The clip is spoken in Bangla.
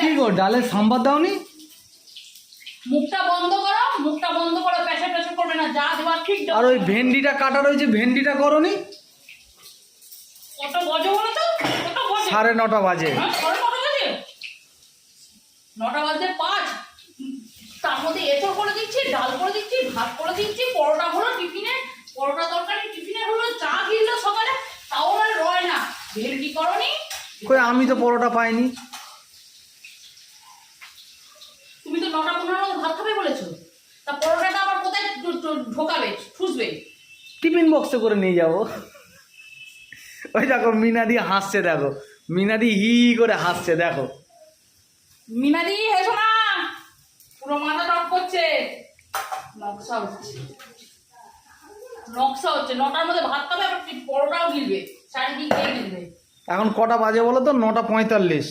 কি গো ডালের সাম্বার দাওনি? মুখটা বন্ধ করো, পেশা পেশা করবে না, যা দেওয়ার ঠিক দাও। আর ওই ভেন্ডিটা কাটা রয়েছে, ভেন্ডিটা করনি? কত বাজে বলো তো? কত বাজে? 9:30 বাজে। হ্যাঁ, 9:30 বাজে? 9টা বাজে 5। তার মধ্যে এঁচড় করে দিচ্ছি, ডাল করে দিচ্ছি, ভাত করে দিচ্ছি, পরোটা হলো টিফিনে, পরোটা তরকারি টিফিনে হলো, চা দিল সকালে, তাও আর রয় না। ভেন্ডি করনি? কই আমি তো পরোটা পাইনি। তুমি তো 9:15 ভাত খাবে বলেছো, তা পরোটাটা আবার কোথায় ঢোকাবে, ঠুসবে? টিফিন বক্সে করে নিয়ে যাবো। ওই দেখো মিনাদি হাসছে, দেখো মিনাদি হি করে হাসছে, দেখো। মিনাদি হেসো না, পুরো মাথা টক করছে। নকশা হচ্ছে 9টার মধ্যে ভাত খাবে, আবার পরোটাও গিলবে, চারিদিক দিয়ে গিলবে। এখন কটা বাজে বলো তো? 9:45।